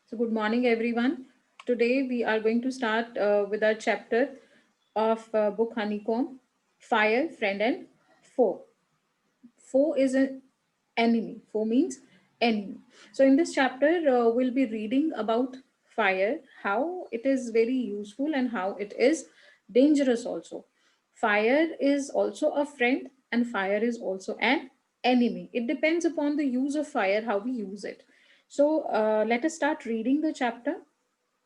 So, good morning, everyone. Today, we are going to start with our chapter of book Honeycomb Fire, Friend, and Foe. Foe is an enemy. Foe means enemy. So, in this chapter, we'll be reading about fire, how it is very useful, and how it is dangerous also. Fire is also a friend, and fire is also an enemy. It depends upon the use of fire, how we use it. So, let us start reading the chapter.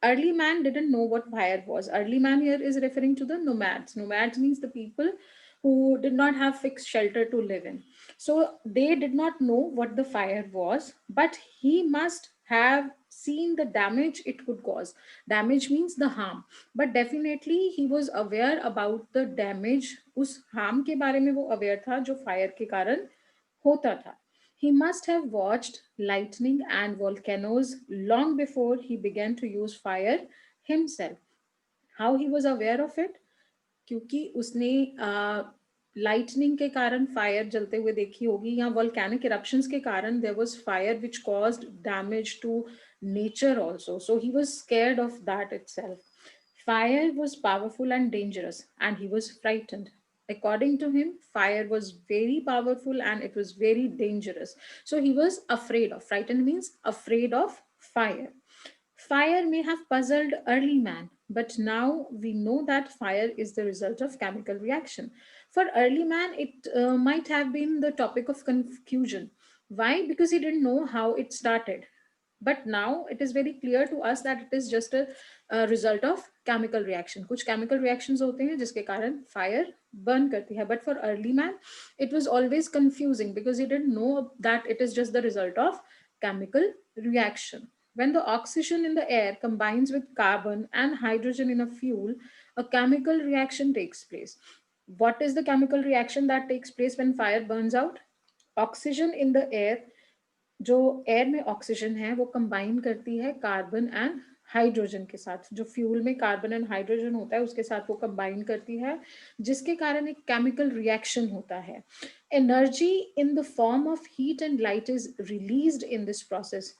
Early man didn't know what fire was. Early man here is referring to the nomads. Nomads means the people who did not have fixed shelter to live in. So they did not know what the fire was, but he must have seen the damage it could cause. Damage means the harm, but definitely he was aware about the damage. उस harm के बारे में वो aware था जो fire के कारण होता था. He must have watched lightning and volcanoes long before he began to use fire himself. How he was aware of it? क्योंकि उसने लाइटनिंग के कारण फायर जलते हुए देखी होगी या वोल्केनिक इरप्शंस के कारण there was fire which caused damage to nature also so he was scared of that itself. Fire was powerful and dangerous, and he was frightened. According to him, fire was very powerful and it was very dangerous. So he was afraid of. Frightened means afraid of fire. Fire may have puzzled early man, but now we know that fire is the result of chemical reaction. For early man, it might have been the topic of confusion. Why? Because he didn't know how it started. But now it is very clear to us that it is just a result of chemical reaction. कुछ chemical reactions होते हैं जिसके कारण fire burn करती है. But for early man, it was always confusing because he didn't know that it is just the result of chemical reaction. When the oxygen in the air combines with carbon and hydrogen in a fuel, a chemical reaction takes place. What is the chemical reaction that takes place when fire burns out? Oxygen in the air, जो air में oxygen है वो combine करती है carbon and hydrogen के साथ. जो fuel में कार्बन एंड हाइड्रोजन होता है उसके साथ वो कंबाइन करती है, जिसके कारण एक केमिकल रिएक्शन होता है. Energy in the form of heat and light is released in this process.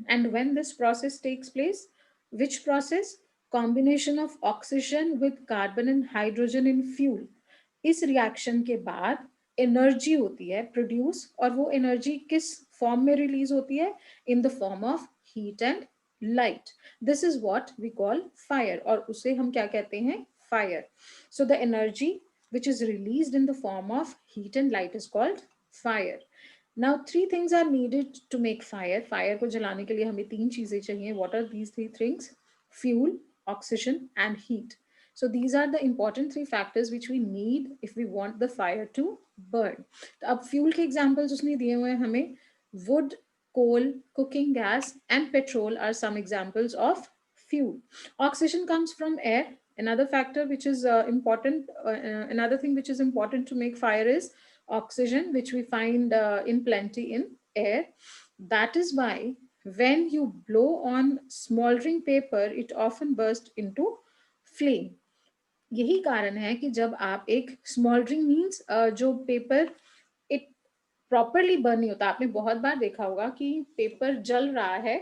And when this process takes place, which process? Combination of oxygen with carbon and hydrogen in fuel. इस reaction के बाद energy होती है produce, और वो energy किस form में release होती है? In the form of heat and light. This is what we call fire, और उसे हम क्या कहते हैं? Fire. So the energy which is released in the form of heat and light is called fire. Now, three things are needed to make fire. Fire को जलाने के लिए हमें तीन चीजें चाहिए. What are these three things? Fuel, oxygen, and heat. So these are the important three factors which we need if we want the fire to burn. तो अब fuel के examples उसने दिए हुए हैं हमें. Wood, coal, cooking gas, and petrol are some examples of fuel. Oxygen comes from air. Another factor which is important, another thing which is important to make fire is oxygen, which we find in plenty in air. That is why when you blow on smoldering paper, it often bursts into flame. यही कारण है कि जब आप एक smouldering means जो paper it properly burn नहीं होता. आपने बहुत बार देखा होगा कि पेपर जल रहा है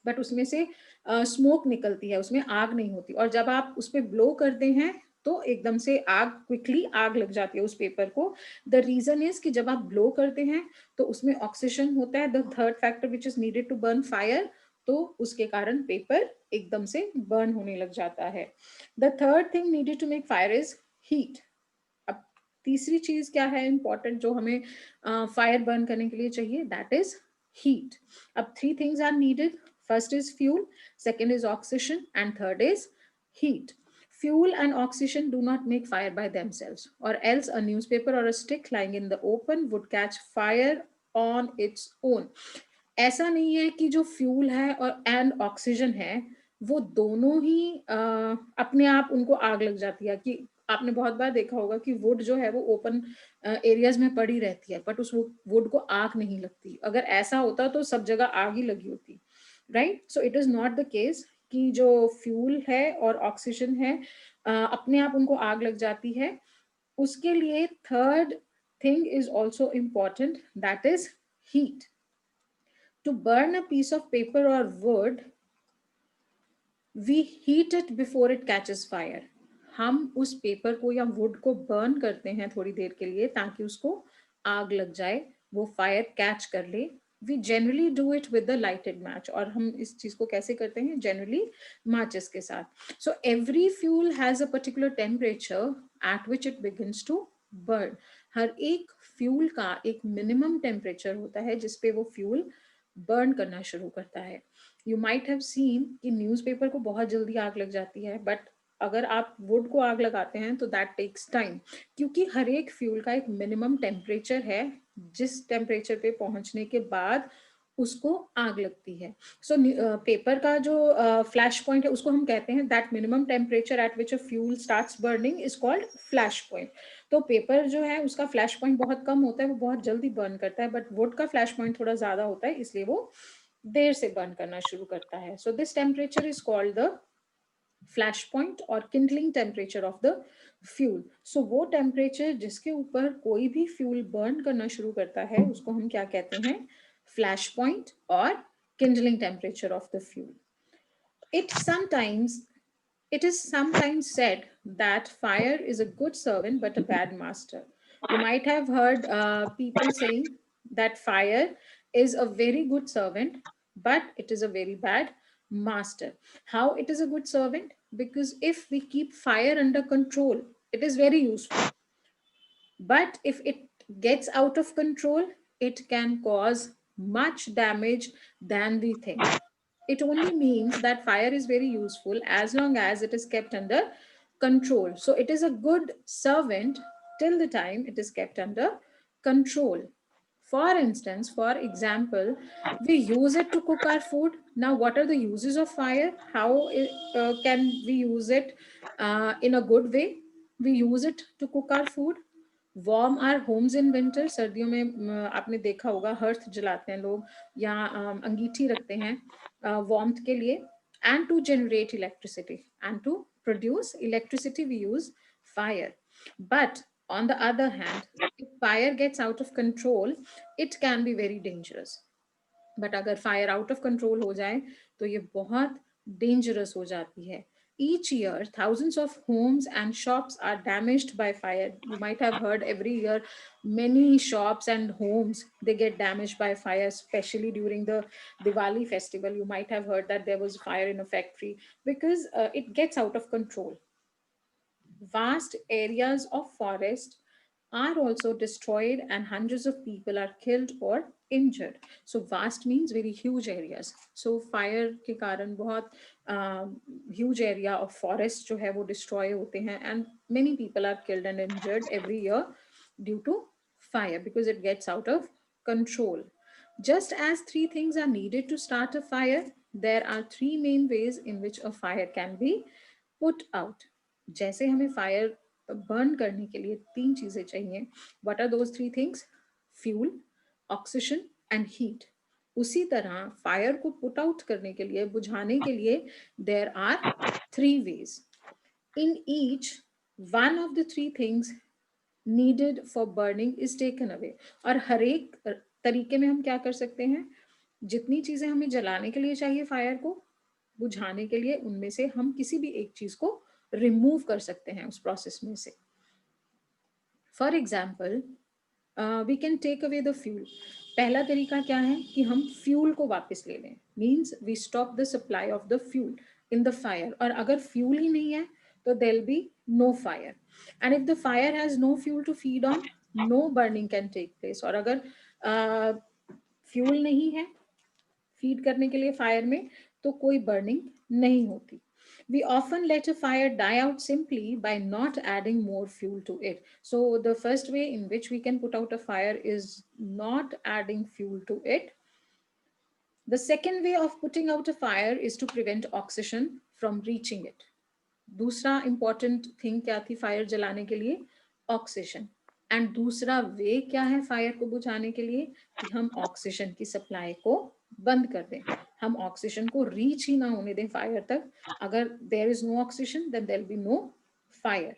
बट उसमें से स्मोक निकलती है, उसमें आग नहीं होती, और जब आप उस पर ब्लो करते हैं तो एकदम से आग, क्विकली आग लग जाती है उस पेपर को. द रीजन इज कि जब आप ब्लो करते हैं तो उसमें ऑक्सीजन होता है, the third factor which is needed to burn fire. तो उसके कारण पेपर एकदम से बर्न होने लग जाता है. The third thing needed to make fire is heat. अब तीसरी चीज क्या है इंपॉर्टेंट जो हमें फायर बर्न करने के लिए चाहिए? That is heat. अब three things are needed. First is fuel, second is oxygen, and third is heat. Fuel and oxygen do not make fire by themselves, or else a newspaper or a stick lying in the open would catch fire on its own. ऐसा नहीं है कि जो fuel है और and oxygen है वो दोनों ही अपने आप उनको आग लग जाती है. कि आपने बहुत बार देखा होगा कि वुड जो है वो ओपन एरियाज में पड़ी रहती है बट उस वुड को आग नहीं लगती. अगर ऐसा होता तो सब जगह आग ही लगी होती, right? So it is not the case कि जो फ्यूल है और ऑक्सीजन है अपने आप उनको आग लग जाती है. उसके लिए third thing is also important, that is heat. To burn a piece of paper or wood, we heat it before it catches fire. हम उस पेपर को या वुड को बर्न करते हैं थोड़ी देर के लिए ताकि उसको आग लग जाए, वो फायर कैच कर ले। We generally do it with the lighted match, और हम इस चीज को कैसे करते हैं, जनरली माचिस के साथ। So every fuel has a particular temperature at which it begins to burn. हर एक फ्यूल का एक मिनिमम टेम्परेचर होता है जिसपे वो फ्यूल बर्न करना शुरू करता है। यू माइट हैव सीन कि न्यूज़पेपर को बहुत जल्दी आग लग जाती है, बट अगर आप वुड को आग लगाते हैं तो दैट टेक्स टाइम, क्योंकि हर एक फ्यूल का एक मिनिमम टेम्परेचर है जिस टेम्परेचर पे पहुंचने के बाद उसको आग लगती है। सो पेपर का जो फ्लैश पॉइंट है उसको हम कहते हैं, that minimum temperature at which a fuel starts burning is called flash point. तो पेपर जो है उसका फ्लैश पॉइंट बहुत कम होता है, वो बहुत जल्दी बर्न करता है, बट वुड का फ्लैश पॉइंट थोड़ा ज्यादा होता है, इसलिए वो देर से बर्न करना शुरू करता है। So this temperature is called the flash point और kindling temperature of the fuel. So वो टेम्परेचर जिसके ऊपर कोई भी फ्यूल बर्न करना शुरू करता है उसको हम क्या कहते हैं, फ्लैश पॉइंट और kindling temperature of the fuel. It sometimes it is sometimes said that fire is a good servant but a bad master. You might have heard people saying that fire is a very good servant, but it is a very bad master. How it is a good servant? Because if we keep fire under control, it is very useful. But if it gets out of control, it can cause much damage than we think. It only means that fire is very useful as long as it is kept under control. So it is a good servant till the time it is kept under control. For instance, for example, we use it to cook our food. Now, what are the uses of fire? How can we use it in a good way? We use it to cook our food, warm our homes in winter. सर्दियों में आपने देखा होगा hearth जलाते हैं लोग, या अंगीठी रखते हैं वार्मथ के लिए। And to generate electricity, and to produce electricity we use fire. But on the other hand, if fire gets out of control, it can be very dangerous. But अगर फायर आउट ऑफ कंट्रोल हो जाए तो ये बहुत dangerous हो जाती है। Each year, thousands of homes and shops are damaged by fire. You might have heard every year many shops and homes they get damaged by fire, especially during the Diwali festival. You might have heard that there was fire in a factory because it gets out of control. Vast areas of forest are also destroyed and hundreds of people are killed or injured. So vast means very huge areas. So fire के कारण बहुत huge area of forest जो है वो destroy होते हैं, and many people are killed and injured every year due to fire because it gets out of control. Just as three things are needed to start a fire, there are three main ways in which a fire can be put out. जैसे हमें fire burn करने के लिए तीन चीजें चाहिए, what are those three things, fuel, oxygen and heat. उसी तरह फायर को पुट आउट करने के लिए, बुझाने के लिए, there are three ways. In each one of the three things needed for burning is taken away. और हर एक तरीके में हम क्या कर सकते हैं, जितनी चीजें हमें जलाने के लिए चाहिए फायर को बुझाने के लिए, उनमें से हम किसी भी एक चीज को रिमूव कर सकते हैं उस प्रोसेस में से। For example, we can take away the fuel. पहला तरीका क्या है कि हम फ्यूल को वापस ले लें, means we stop the supply of the fuel in the fire. और अगर फ्यूल ही नहीं है तो there be no fire, and if the fire has no fuel to feed on, no burning can take place. और अगर fuel नहीं है फीड करने के लिए फायर में तो कोई बर्निंग नहीं होती। We often let a fire die out simply by not adding more fuel to it. So the first way in which we can put out a fire is not adding fuel to it. The second way of putting out a fire is to prevent oxygen from reaching it. दूसरा important thing क्या थी fire जलाने के लिए, oxygen. And दूसरा वे क्या है fire को बुझाने के लिए, कि हम ऑक्सीजन की सप्लाई को बंद कर दें, हम ऑक्सीजन को रीच ही ना होने दें फायर तक। अगर there is no oxygen then there be no fire.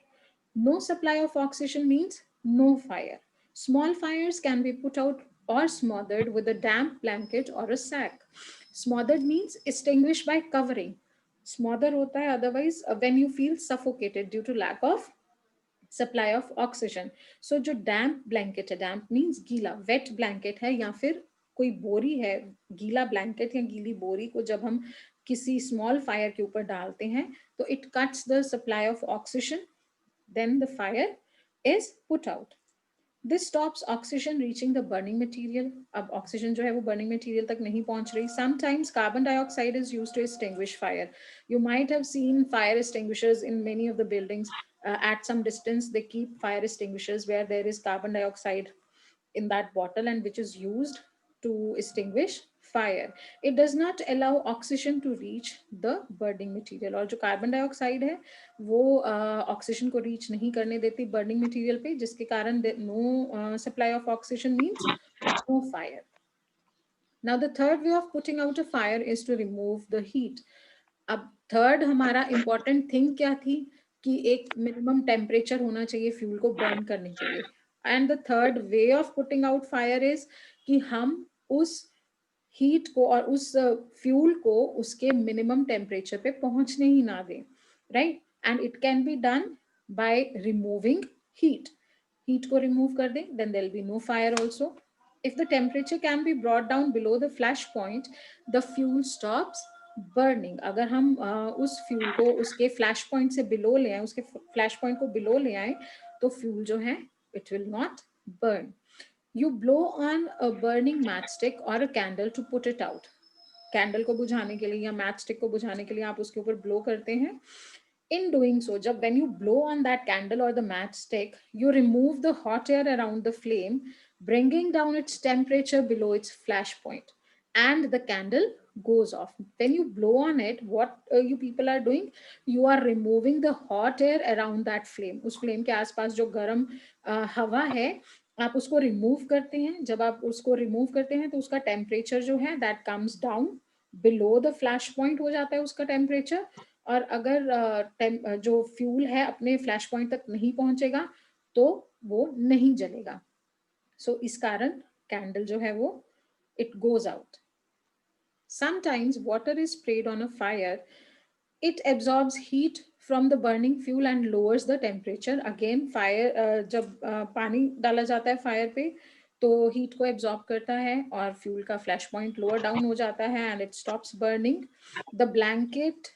No supply of oxygen means no fire. Small fires can be put out or smothered with a damp blanket or a sack. Smothered means extinguished by covering. Smother होता है otherwise when you feel suffocated due to lack of supply of oxygen. So जो damp blanket है, damp means गीला, wet blanket है या फिर कोई बोरी है, गीला ब्लैंकेट या गीली बोरी को जब हम किसी स्मॉल फायर के ऊपर डालते हैं तो it cuts the supply of oxygen, then the fire is put out. This stops oxygen reaching the burning material. अब ऑक्सीजन जो है वो बर्निंग मटीरियल तक नहीं पहुंच रही. Sometimes carbon dioxide is use to extinguish fire. You might have seen fire extinguishers in many of the buildings. At some distance, they keep fire extinguishers where there is carbon dioxide in that bottle and which is used to extinguish fire. It does not allow oxygen to reach the burning material. और जो carbon dioxide है वो oxygen को reach नहीं करने देती burning material पे, जिसके कारण no supply of oxygen means no fire. Now the third way of putting out a fire is to remove the heat. अब थर्ड हमारा इंपॉर्टेंट थिंग क्या थी कि एक मिनिमम टेम्परेचर होना चाहिए फ्यूल को बर्न करने के लिए. And the third way of putting out fire is कि हम उस हीट को और उस फ्यूल को उसके मिनिमम टेम्परेचर पे पहुंचने ही ना दें. Right. And it can be done by removing heat. Heat को रिमूव कर दें, then there will be no fire also. If the temperature can be brought down below the flash point, the fuel stops burning. अगर हम उस fuel को उसके flash point से below ले आए, उसके फ्लैश पॉइंट को बिलो ले आए, तो फ्यूल जो है it will not burn. You blow on a burning matchstick or a candle to put it out. Candle को बुझाने के लिए या मैच स्टिक को बुझाने के लिए आप उसके ऊपर ब्लो करते हैं. In doing so, जब when you blow on that candle or the matchstick, you remove the hot air around the flame, bringing down its temperature below its flash point, and the candle goes off. When you blow on it, what you people are doing, you are removing the hot air around that flame. उस flame के आसपास जो गर्म हवा है आप उसको remove करते हैं. जब आप उसको रिमूव करते हैं तो उसका टेम्परेचर जो है that comes down below the flash point हो जाता है उसका टेम्परेचर. और अगर जो फ्यूल है अपने फ्लैश पॉइंट तक नहीं पहुंचेगा तो वो नहीं जलेगा. सो इस कारण कैंडल जो है वो it goes out. Sometimes water is spread on a fire. It absorbs heat from the burning fuel and lowers the temperature. Again, fire जब पानी डाला जाता है फायर पे तो हीट को एब्जॉर्ब करता है और फ्यूल का फ्लैश पॉइंट लोअर डाउन हो जाता है and it stops burning. The blanket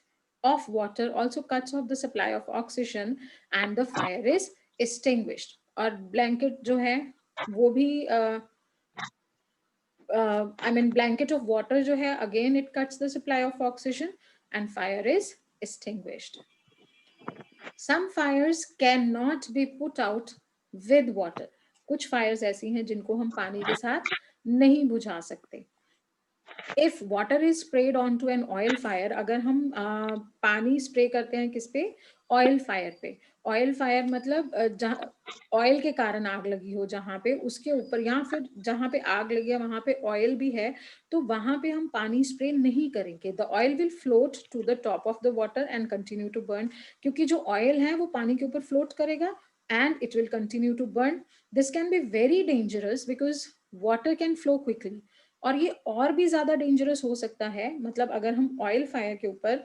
of water also cuts off the supply of oxygen and the fire is extinguished. और blanket जो है वो भी I mean blanket of water जो है again it cuts the supply of oxygen and fire is extinguished. Some fires cannot be put out with water. कुछ fires ऐसी हैं जिनको हम पानी के साथ नहीं बुझा सकते. If water is sprayed onto an oil fire, अगर हम पानी स्प्रे करते हैं किस पे, ऑयल फायर पे. ऑयल फायर मतलब जहाँ ऑयल के कारण आग लगी हो जहाँ पे उसके ऊपर या फिर जहाँ पे आग लगी है वहां पे ऑयल भी है तो वहां पे हम पानी स्प्रे नहीं करेंगे. The oil will float to the top of the water and continue to burn. क्योंकि जो ऑयल है वो पानी के ऊपर फ्लोट करेगा and it will continue to burn. This can be very dangerous because water can flow quickly. और ये और भी ज्यादा डेंजरस हो सकता है. मतलब अगर हम ऑयल फायर के ऊपर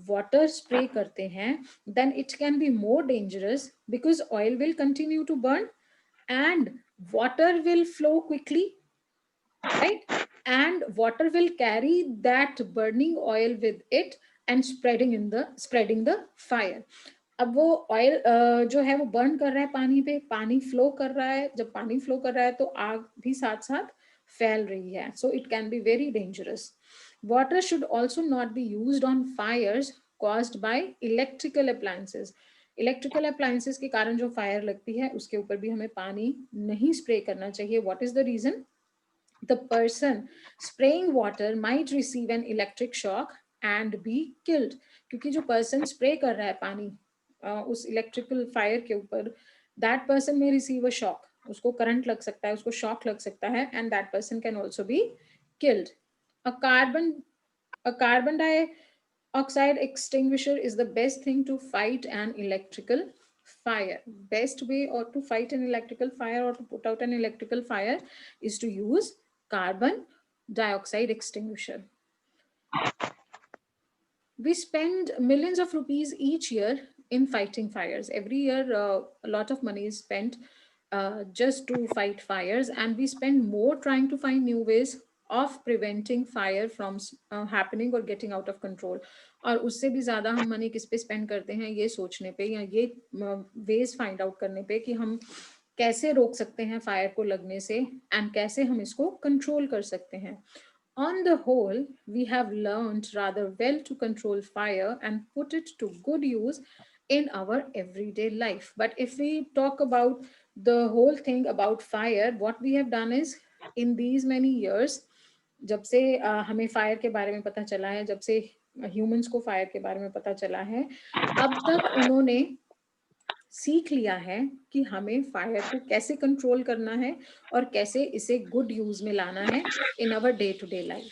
वाटर स्प्रे करते हैं then it can be more dangerous because oil will continue to burn and water will flow quickly, right? And water will carry that burning oil with it and spreading the fire. अब वो oil जो है वो burn कर रहा है पानी पे, पानी फ्लो कर रहा है. जब पानी फ्लो कर रहा है तो आग भी साथ साथ फैल रही है. So it can be very dangerous. Water should also not be used on fires caused by electrical appliances. Electrical appliances के कारण जो फायर लगती है उसके ऊपर भी हमें पानी नहीं स्प्रे करना चाहिए. What is the reason? The person spraying water might receive an electric shock and be killed. क्योंकि जो person spray कर रहा है पानी उस electrical fire के ऊपर, that person may receive a shock. उसको करंट लग सकता है, उसको शॉक लग सकता है and that person can also be killed. A carbon dioxide extinguisher is the best thing to fight an electrical fire. Best way or to fight an electrical fire or to put out an electrical fire is to use carbon dioxide extinguisher. We spend millions of rupees each year in fighting fires. Every year, a lot of money is spent just to fight fires, and we spend more trying to find new ways of preventing fire from happening or getting out of control. और उससे भी ज़्यादा हम money किस पे spend करते हैं ये सोचने पे या ये वेज फाइंड आउट करने पे कि हम कैसे रोक सकते हैं फायर को लगने से एंड कैसे हम इसको कंट्रोल कर सकते हैं. On the whole, we have learned rather well to control fire and put it to good use in our everyday life. But if we talk about the whole thing about fire, what we have done is in these many years, जब से हमें fire के बारे में पता चला है, जब से ह्यूमंस को फायर के बारे में पता चला है, अब तक उन्होंने सीख लिया है कि हमें फायर को कैसे कंट्रोल करना है और कैसे इसे गुड यूज में लाना है in our day to day life.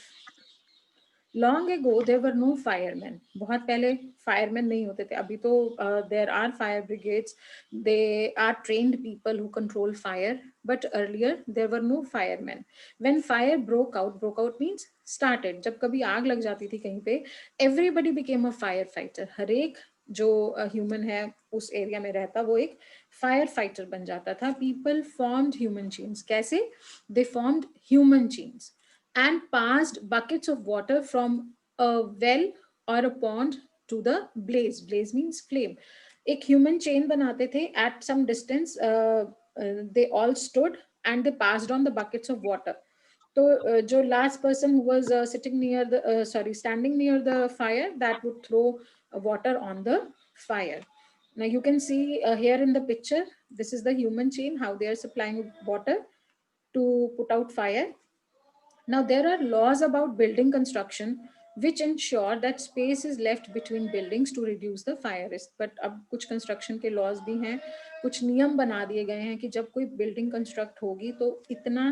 Long ago there were no fireman. बहुत पहले फायरमैन नहीं होते थे. अभी तो there are fire brigades, they are trained people who control fire, but earlier there were no fireman. When fire broke out means started, जब कभी आग लग जाती थी कहीं पे, everybody became a fire fighter. हर एक जो ह्यूमन है उस एरिया में रहता वो एक फायर फाइटर बन जाता था. People formed human chains. कैसे? They formed human chains and passed buckets of water from a well or a pond to the blaze. Blaze means flame. एक human chain बनाते थे at some distance. They all stood and they passed on the buckets of water. तो जो last person who was sitting near the standing near the fire, that would throw water on the fire. Now you can see here in the picture, this is the human chain, how they are supplying water to put out fire. Now, there are laws about building construction which ensure that space is left between buildings to reduce the fire risk. But अब कुछ construction के laws भी हैं, कुछ नियम बना दिए गए हैं कि जब कोई building construct होगी तो इतना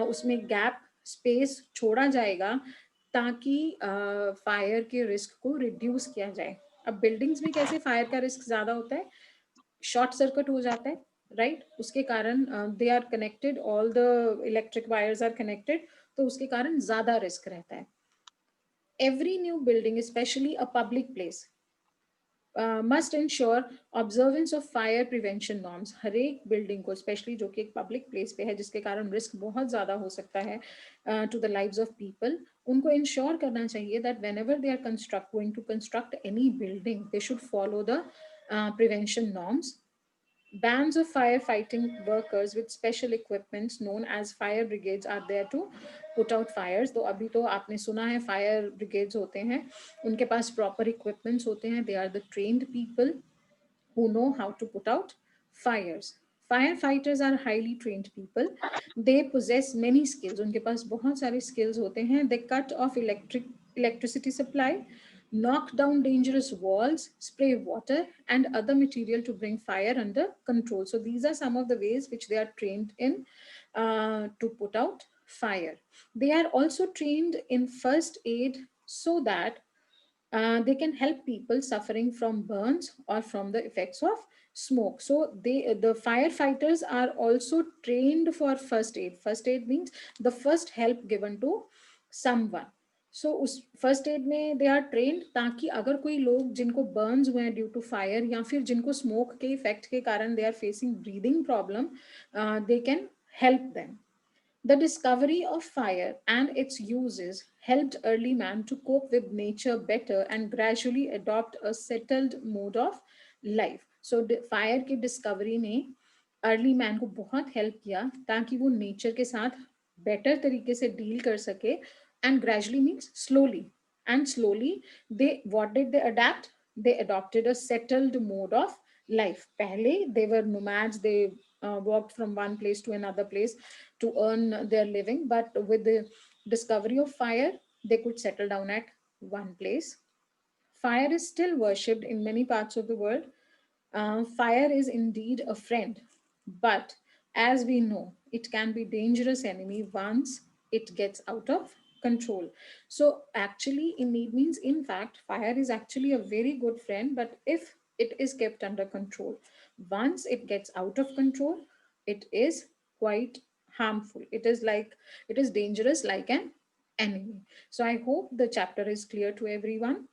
उसमें gap space छोड़ा जाएगा ताकि fire के risk को reduce किया जाए. अब buildings में कैसे fire का risk ज़्यादा होता है? शॉर्ट सर्किट हो जाता है, राइट? उसके कारण they are connected, all the electric wires are connected, तो उसके कारण ज्यादा रिस्क रहता है. Every new building, specially a public place, must ensure observance of fire prevention norms. हर एक बिल्डिंग को, स्पेशली जो कि एक पब्लिक प्लेस पे है जिसके कारण रिस्क बहुत ज़्यादा हो सकता है to the lives of people, उनको इंश्योर करना चाहिए that whenever they are going to construct any building, they should follow the prevention norms. Bands of firefighting workers with special equipments known as fire brigades are there to put out fires. तो अभी तो आपने सुना है fire brigades होते हैं, उनके पास proper equipments होते हैं. They are the trained people who know how to put out fires. Firefighters are highly trained people. They possess many skills. उनके पास बहुत सारे skills होते हैं. They cut off electricity supply, knock down dangerous walls, spray water and other material to bring fire under control. So these are some of the ways which they are trained in to put out fire. They are also trained in first aid so that they can help people suffering from burns or from the effects of smoke. So the firefighters are also trained for first aid. First aid means the first help given to someone. सो उस first aid में दे are trained ताकि अगर कोई लोग जिनको Burns हुए हैं due to fire या फिर जिनको स्मोक के इफेक्ट के कारण they are facing breathing problem, they can help them. The discovery of fire and its uses helped early man to cope with nature better and gradually adopt a settled mode of life. So fire की discovery ने early man को बहुत help किया ताकि वो nature के साथ better तरीके से डील कर सके. And gradually means slowly, and slowly they what did they adapt? They adopted a settled mode of life. पहले they were nomads, they walked from one place to another place to earn their living, but with the discovery of fire they could settle down at one place. Fire is still worshipped in many parts of the world. Fire is indeed a friend, but as we know, it can be dangerous enemy once it gets out of control. So actually, in need means in fact, fire is actually a very good friend, but if it is kept under control, once it gets out of control, it is quite harmful. It is dangerous like an enemy. So I hope the chapter is clear to everyone.